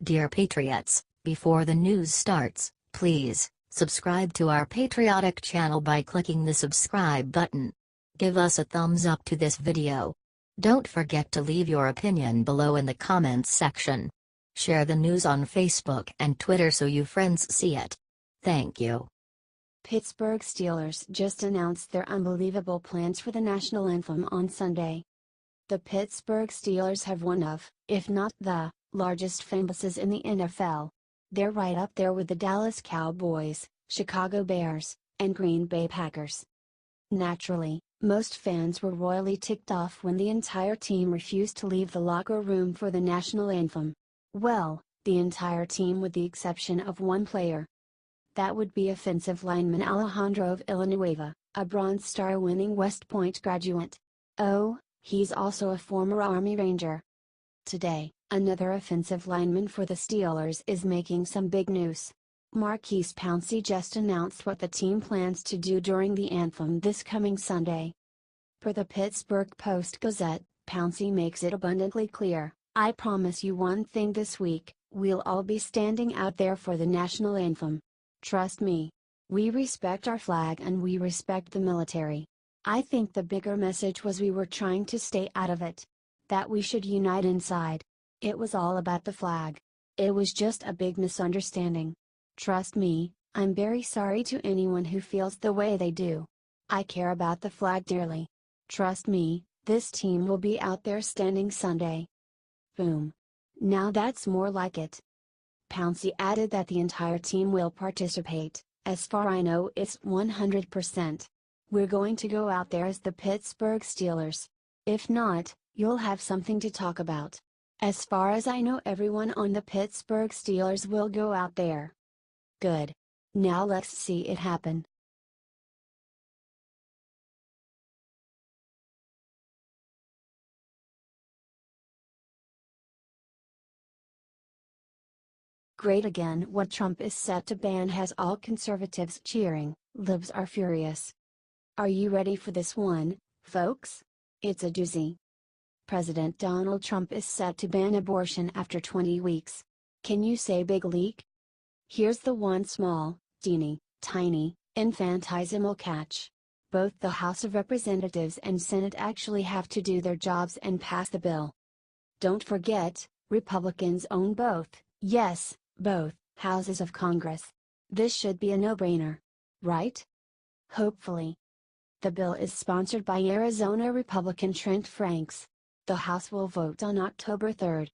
Dear Patriots, before the news starts, please subscribe to our patriotic channel by clicking the subscribe button. Give us a thumbs up to this video. Don't forget to leave your opinion below in the comments section. Share the news on Facebook and Twitter so your friends see it. Thank you. Pittsburgh Steelers just announced their unbelievable plans for the National Anthem on Sunday. The Pittsburgh Steelers have one of, if not the, largest fanbases in the NFL. They're right up there with the Dallas Cowboys, Chicago Bears, and Green Bay Packers. Naturally, most fans were royally ticked off when the entire team refused to leave the locker room for the National Anthem. Well, the entire team with the exception of one player. That would be offensive lineman Alejandro Villanueva, a Bronze Star-winning West Point graduate. Oh, he's also a former Army Ranger. Today, another offensive lineman for the Steelers is making some big news. Maurkice Pouncey just announced what the team plans to do during the anthem this coming Sunday. Per the Pittsburgh Post-Gazette, Pouncey makes it abundantly clear, "I promise you one thing this week, we'll all be standing out there for the National Anthem. Trust me. We respect our flag and we respect the military. I think the bigger message was we were trying to stay out of it. That we should unite inside. It was all about the flag. It was just a big misunderstanding. Trust me, I'm very sorry to anyone who feels the way they do. I care about the flag dearly. Trust me, this team will be out there standing Sunday." Boom. Now that's more like it. Pouncey added that the entire team will participate. "As far I know it's 100%. We're going to go out there as the Pittsburgh Steelers. If not, you'll have something to talk about. As far as I know everyone on the Pittsburgh Steelers will go out there." Good. Now let's see it happen. Great again. What Trump is set to ban has all conservatives cheering, libs are furious. Are you ready for this one, folks? It's a doozy. President Donald Trump is set to ban abortion after 20 weeks. Can you say big leak? Here's the one small, tiny, infinitesimal catch. Both the House of Representatives and Senate actually have to do their jobs and pass the bill. Don't forget, Republicans own both, yes, both, houses of Congress. This should be a no-brainer. Right? Hopefully. The bill is sponsored by Arizona Republican Trent Franks. The House will vote on October 3rd.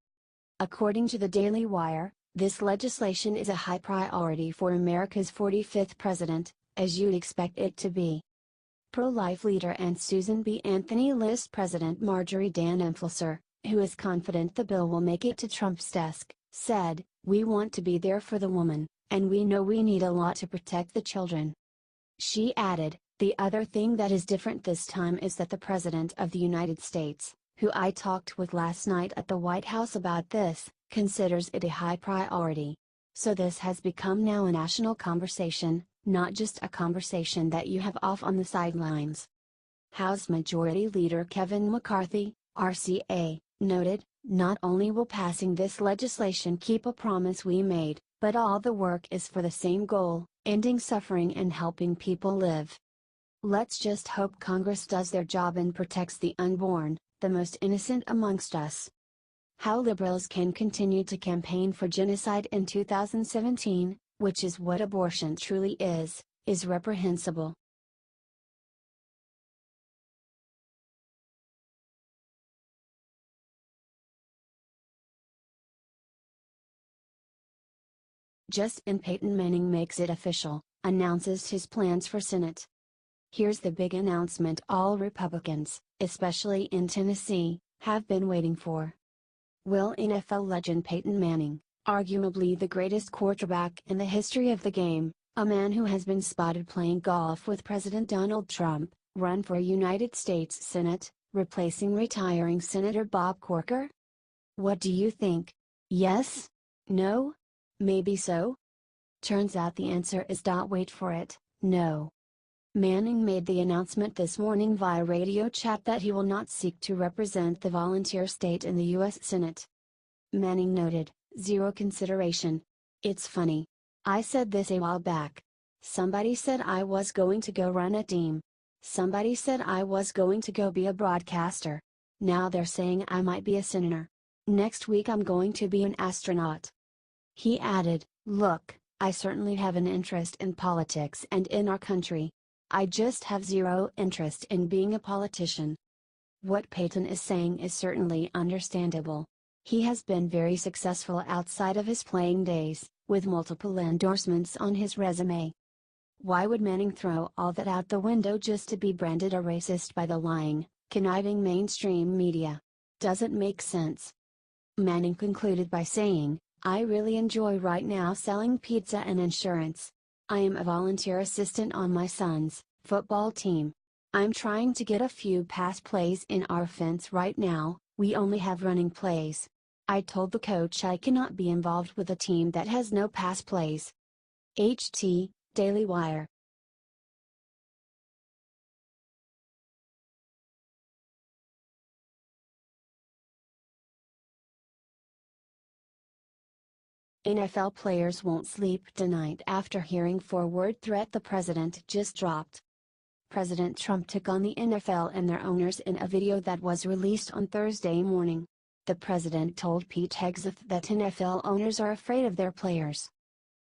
According to the Daily Wire, this legislation is a high priority for America's 45th president, as you'd expect it to be. Pro-life leader and Susan B. Anthony List President Marjorie Dan Enfilser, who is confident the bill will make it to Trump's desk, said, "We want to be there for the woman, and we know we need a lot to protect the children." She added, "The other thing that is different this time is that the President of the United States, who I talked with last night at the White House about this, considers it a high priority. So this has become now a national conversation, not just a conversation that you have off on the sidelines." House Majority Leader Kevin McCarthy, RCA, noted, "Not only will passing this legislation keep a promise we made, but all the work is for the same goal, ending suffering and helping people live. Let's just hope Congress does their job and protects the unborn, the most innocent amongst us." How liberals can continue to campaign for genocide in 2017, which is what abortion truly is reprehensible. Just in Peyton Manning makes it official, announces his plans for Senate. Here's the big announcement all Republicans, especially in Tennessee, have been waiting for. Will NFL legend Peyton Manning, arguably the greatest quarterback in the history of the game, a man who has been spotted playing golf with President Donald Trump, run for a United States Senate, replacing retiring Senator Bob Corker? What do you think? Yes? No? Maybe so? Turns out the answer is wait for it, no. Manning made the announcement this morning via radio chat that he will not seek to represent the volunteer state in the U.S. Senate. Manning noted, Zero consideration. It's funny. I said this a while back. Somebody said I was going to go run a team. Somebody said I was going to go be a broadcaster. Now they're saying I might be a senator. Next week I'm going to be an astronaut. He added, "Look, I certainly have an interest in politics and in our country. I just have zero interest in being a politician." What Peyton is saying is certainly understandable. He has been very successful outside of his playing days, with multiple endorsements on his resume. Why would Manning throw all that out the window just to be branded a racist by the lying, conniving mainstream media? Doesn't make sense. Manning concluded by saying, "I really enjoy right now selling pizza and insurance. I am a volunteer assistant on my son's football team. I'm trying to get a few pass plays in our offense right now. We only have running plays. I told the coach I cannot be involved with a team that has no pass plays." HT, Daily Wire. NFL players won't sleep tonight after hearing forward threat the president just dropped. President Trump took on the NFL and their owners in a video that was released on Thursday morning. The president told Pete Hegseth that NFL owners are afraid of their players.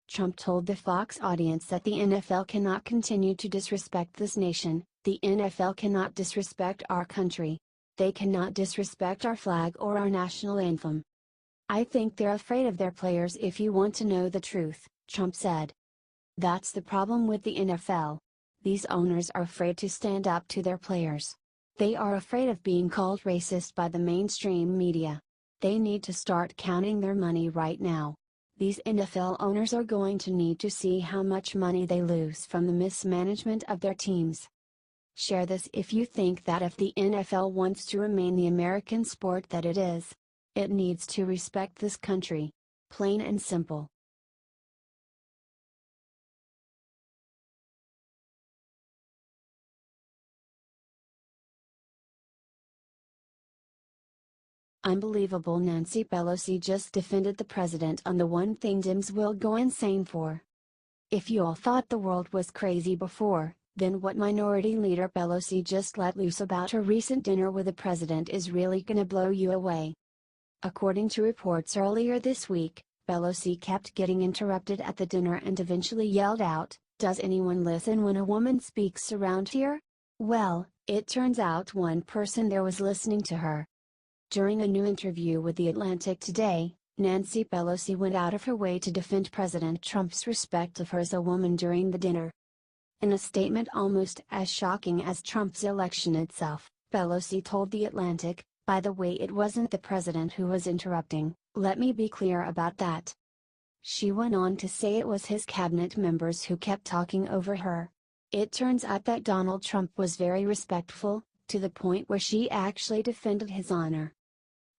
Trump told the Fox audience that the NFL cannot continue to disrespect this nation, the NFL cannot disrespect our country. They cannot disrespect our flag or our national anthem. "I think they're afraid of their players if you want to know the truth," Trump said. "That's the problem with the NFL. These owners are afraid to stand up to their players. They are afraid of being called racist by the mainstream media. They need to start counting their money right now. These NFL owners are going to need to see how much money they lose from the mismanagement of their teams." Share this if you think that if the NFL wants to remain the American sport that it is, it needs to respect this country. Plain and simple. Unbelievable. Nancy Pelosi just defended the president on the one thing Dems will go insane for. If you all thought the world was crazy before, then what Minority Leader Pelosi just let loose about her recent dinner with the president is really gonna blow you away. According to reports earlier this week, Pelosi kept getting interrupted at the dinner and eventually yelled out, "Does anyone listen when a woman speaks around here?" Well, it turns out one person there was listening to her. During a new interview with The Atlantic today, Nancy Pelosi went out of her way to defend President Trump's respect of her as a woman during the dinner. In a statement almost as shocking as Trump's election itself, Pelosi told The Atlantic, "By the way, it wasn't the president who was interrupting, let me be clear about that." She went on to say it was his cabinet members who kept talking over her. It turns out that Donald Trump was very respectful, to the point where she actually defended his honor.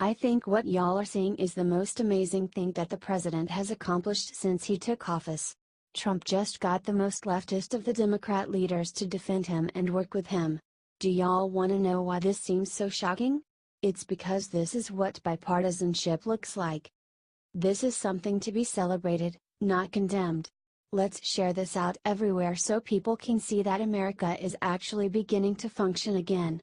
"I think what y'all are seeing is the most amazing thing that the president has accomplished since he took office. Trump just got the most leftist of the Democrat leaders to defend him and work with him. Do y'all want to know why this seems so shocking? It's because this is what bipartisanship looks like. This is something to be celebrated, not condemned. Let's share this out everywhere so people can see that America is actually beginning to function again."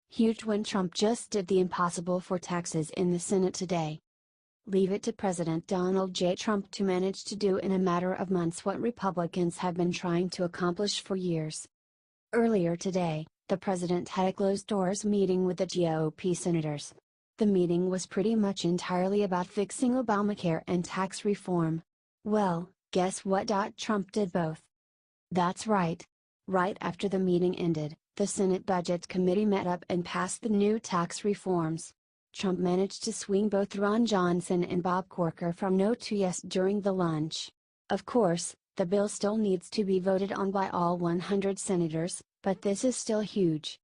Huge when Trump just did the impossible for taxes in the Senate today. Leave it to President Donald J. Trump to manage to do in a matter of months what Republicans have been trying to accomplish for years. Earlier today, the president had a closed-doors meeting with the GOP senators. The meeting was pretty much entirely about fixing Obamacare and tax reform. Well, guess what? Trump did both. That's right. Right after the meeting ended, the Senate Budget Committee met up and passed the new tax reforms. Trump managed to swing both Ron Johnson and Bob Corker from no to yes during the lunch. Of course, the bill still needs to be voted on by all 100 senators, but this is still huge.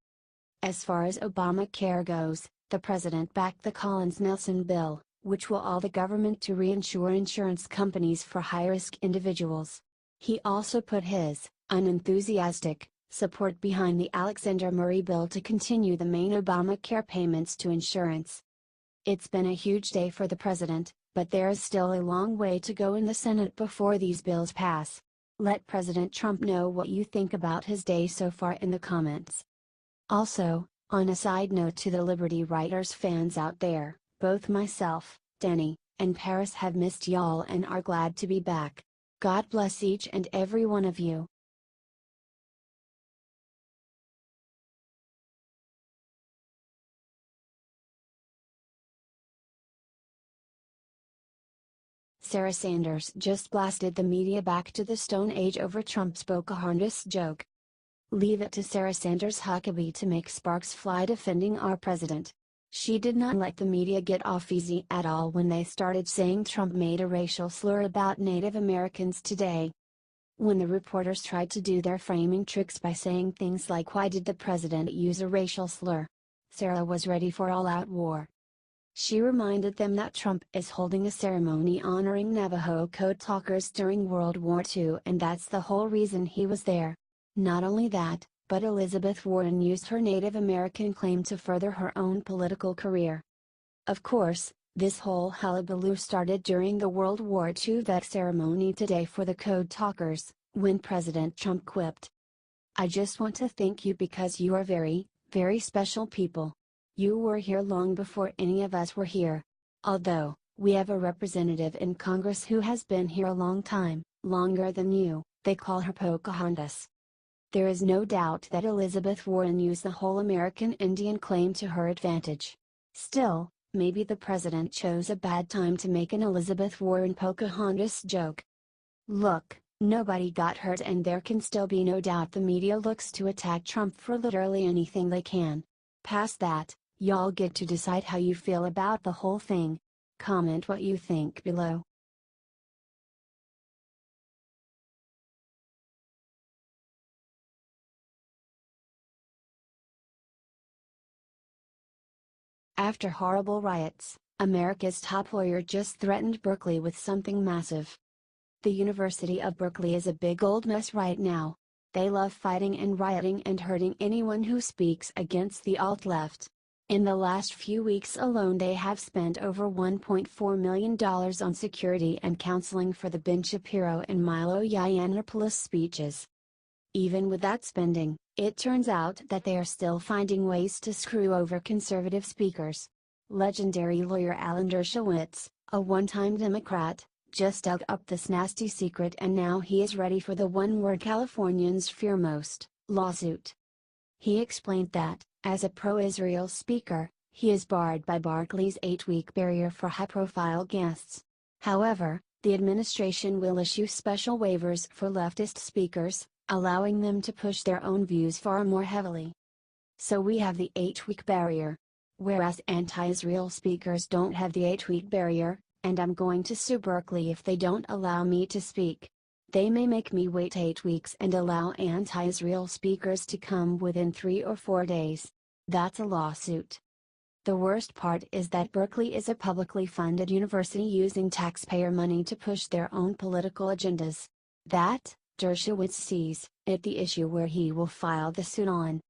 As far as Obamacare goes, the president backed the Collins-Nelson bill, which will allow the government to reinsure insurance companies for high-risk individuals. He also put his unenthusiastic support behind the Alexander Murray bill to continue the main Obamacare payments to insurance. It's been a huge day for the president, but there is still a long way to go in the Senate before these bills pass. Let President Trump know what you think about his day so far in the comments. Also, on a side note to the Liberty Writers fans out there, both myself, Danny, and Paris have missed y'all and are glad to be back. God bless each and every one of you. Sarah Sanders just blasted the media back to the Stone Age over Trump's Pocahontas joke. Leave it to Sarah Sanders Huckabee to make sparks fly defending our president. She did not let the media get off easy at all when they started saying Trump made a racial slur about Native Americans today. When the reporters tried to do their framing tricks by saying things like "Why did the president use a racial slur?" Sarah was ready for all-out war. She reminded them that Trump is holding a ceremony honoring Navajo code talkers during World War II and that's the whole reason he was there. Not only that, but Elizabeth Warren used her Native American claim to further her own political career. Of course, this whole hullabaloo started during the World War II vet ceremony today for the code talkers, when President Trump quipped, "I just want to thank you because you are very, very special people. You were here long before any of us were here. Although, we have a representative in Congress who has been here a long time, longer than you, they call her Pocahontas." There is no doubt that Elizabeth Warren used the whole American Indian claim to her advantage. Still, maybe the president chose a bad time to make an Elizabeth Warren Pocahontas joke. Look, nobody got hurt and there can still be no doubt the media looks to attack Trump for literally anything they can. Past that, y'all get to decide how you feel about the whole thing. Comment what you think below. After horrible riots, America's top lawyer just threatened Berkeley with something massive. The University of Berkeley is a big old mess right now. They love fighting and rioting and hurting anyone who speaks against the alt-left. In the last few weeks alone they have spent over $1.4 million on security and counseling for the Ben Shapiro and Milo Yiannopoulos speeches. Even with that spending, it turns out that they are still finding ways to screw over conservative speakers. Legendary lawyer Alan Dershowitz, a one-time Democrat, just dug up this nasty secret and now he is ready for the one word Californians fear most, lawsuit. He explained that, as a pro-Israel speaker, he is barred by Berkeley's 8-week barrier for high-profile guests. However, the administration will issue special waivers for leftist speakers, allowing them to push their own views far more heavily. So we have the 8-week barrier. Whereas anti-Israel speakers don't have the 8-week barrier, and I'm going to sue Berkeley if they don't allow me to speak. They may make me wait 8 weeks and allow anti-Israel speakers to come within 3 or 4 days. That's a lawsuit. The worst part is that Berkeley is a publicly funded university using taxpayer money to push their own political agendas. That, Dershowitz sees it the issue where he will file the suit on.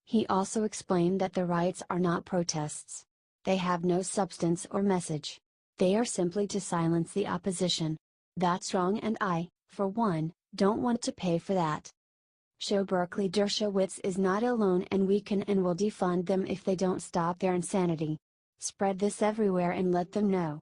He also explained that the riots are not protests. They have no substance or message. They are simply to silence the opposition. That's wrong and I, for one, don't want to pay for that. Show Berkeley Dershowitz is not alone and we can and will defund them if they don't stop their insanity. Spread this everywhere and let them know.